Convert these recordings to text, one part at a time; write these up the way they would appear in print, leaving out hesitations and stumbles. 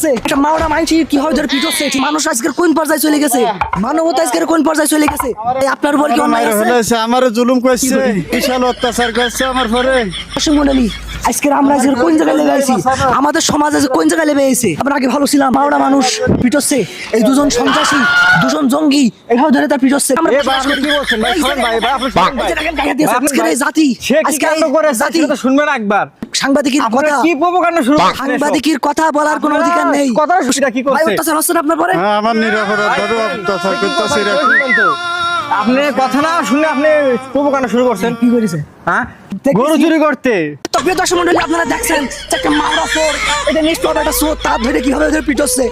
আছে একটা মাওড়া মাইনছি কি হয় ধরে পিটছে মানুষ আজকের কোন পর্যায়ে চলে গেছে মানবতা আজকের কোন পর্যায়ে চলে গেছে এই আপনার উপর কি অন্যায় আছে আমারে জুলুম করছে বিশাল অত্যাচার করছে আমার পরে মন্ডলী আজকের আমরা আজকের কোন জায়গায় লেগে আছি আমাদের সমাজ আজ কোন জায়গায় লেগে আছে আমরা আগে ভালো ছিলাম মাওড়া মানুষ পিটছে এই দুজন সন্ত্রাসী দুজন জঙ্গি এভাবে ধরে তার পিটছে আমরা কি বলছেন ভাই শুনুন ভাই আজকের এই জাতি আজকে জাতি শুনবেন একবার সাংবাদিকের কথা কি প্রোপাগান্ডা শুরু সাংবাদিকের কথা বলার কোনো অধিকার নেই কথা সেটা কি করছে অত্যাচার হচ্ছে আপনার পরে আমার নিরাপরাধ অত্যাচার করতেছে আপনি কথা না শুনে আপনি প্রোপাগান্ডা শুরু করছেন কি করেছে হ্যাঁ গরু চুরি করতে তো প্রিয় দর্শক মণ্ডলী আপনারা দেখছেন যে একটা মাওড়া চোর এটা নিষ্ঠুর একটা চোর তার ধরে কিভাবে ধরে পিটছে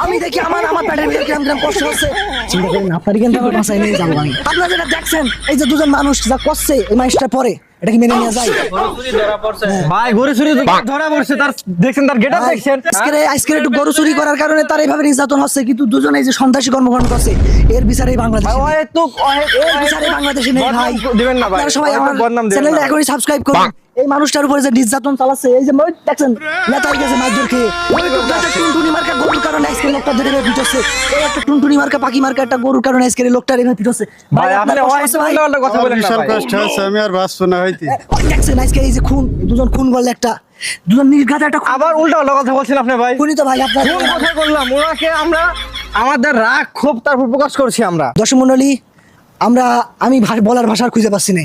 আমি দেখি আমার পেটের ভিতরে কিরম কিরম কষ্ট হচ্ছে চিন্তা করেন আপনারই কিন্তু আমার বাসায় নিয়ে যাবো আমি আপনারা যেটা দেখছেন এই যে দুজন মানুষ যা করছে এই মানুষটা পরে এটা কি মেনে নেওয়া যায় ভাই গরু চুরি ধরা পড়ছে তার দেখছেন তার গেটআপ দেখছেন আজকে একটু গরু চুরি করার কারণে তার এইভাবে নির্যাতন হচ্ছে কিন্তু দুজনে এই যে সন্ত্রাসী কর্মকাণ্ড করছে এর বিচারে বাংলাদেশ এর বিচারে বাংলাদেশে নেই ভাই দিবেন না ভাই আপনারা সবাই আমার বদনাম দিবেন চ্যানেলটা না এখনই সাবস্ক্রাইব করুন এই মানুষটার উপরে যে নির্যাতন চালাচ্ছে এই যে দেখছেন নেতাই গেছে মাইজুর খেয়ে ওই টুনটুনি মার্কা গরুর কারণে আজকে লোকটা ধরে পিটছে এই একটা টুনটুনি মার্কা পাখি মার্কা একটা গরুর কারণে আজকে লোকটা এভাবে পিটছে ভাই আপনি ওয়াইস কথা বলেন না ভাই কষ্ট হচ্ছে আমি আর বাঁচবো না হইতে দেখছেন আজকে এই যে খুন দুজন খুন করলে একটা দুজন নির্ঘাত একটা আবার উল্টা উল্টা কথা বলছেন আপনি ভাই খুনি তো ভাই আপনার কোন কথা বললাম ওনাকে আমরা আমাদের রাগ ক্ষোভ তারপর প্রকাশ করছি আমরা দর্শক মণ্ডলী আমি বলার ভাষা খুঁজে পাচ্ছি না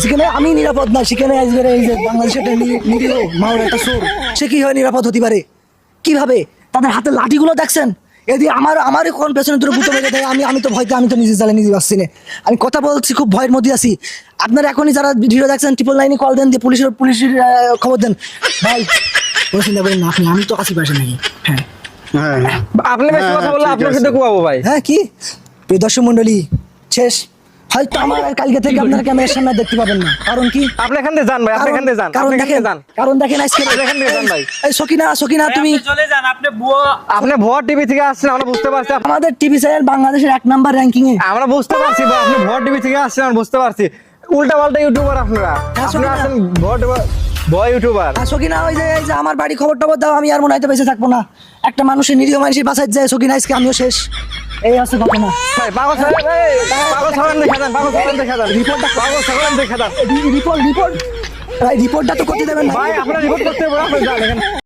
সেখানে আমি নিরাপদ না সেখানে আজকের এই যে বাংলাদেশের একটা নিরীহ মাওড়া একটা চোর সে কি হয় নিরাপদ হতে পারে কিভাবে তাদের হাতে লাঠিগুলো দেখছেন এদি আমার কোন পেছনে দূরে বুঝতে পেরে দেয় আমি তো ভয়তে আমি তো নিজে জালে নিজে পাচ্ছি না আমি কথা বলছি খুব ভয়ের মধ্যে আছি আপনারা এখনই যারা ভিডিও দেখছেন 999 কল দেন দিয়ে পুলিশের খবর দেন ভাই কোনো চিন্তা করেন না আমি তো কাছে পাশে নাকি হ্যাঁ আপনি বেশি কথা বললে আপনার সাথে কুয়াবো ভাই হ্যাঁ কি প্রিয় দর্শক মণ্ডলী শেষ হয়তো আমার কালকে থেকে আপনারা ক্যামেরার সামনে দেখতে পাবেন না কারণ কি আপনি এখান থেকে যান ভাই আপনি এখান থেকে যান কারণ দেখেন আজকে এখান থেকে যান ভাই এই সকিনা তুমি চলে যান আপনি ভুয়া টিভি থেকে আসছেন আমরা বুঝতে পারছি আমাদের টিভি চ্যানেল বাংলাদেশের 1 নাম্বার র‍্যাঙ্কিং এ আমরা বুঝতে পারছি ভাই আপনি ভুয়া টিভি থেকে আসছেন আমরা বুঝতে পারছি উল্টা পাল্টা ইউটিউবার আপনারা আপনারা আছেন ভুয়া ইউটিউবার সকিনা ওই যে আমার বাড়ি খবর দাও আমি আর মনে হয় বেঁচে থাকবো না একটা মানুষের নিরীহ মানুষের বাসায় যায় সকিনা আজকে আমিও শেষ এই আছে ঘটনা ভাই পাগল ছাগল দেখা দেন পাগল ছাগল দেখা দেন রিপোর্টটা পাগল ছাগল দেখা দেন রিপোর্টটা তো করতে দেবেন ভাই আপনারা রিপোর্ট করতে বলেন আপনি যান এখানে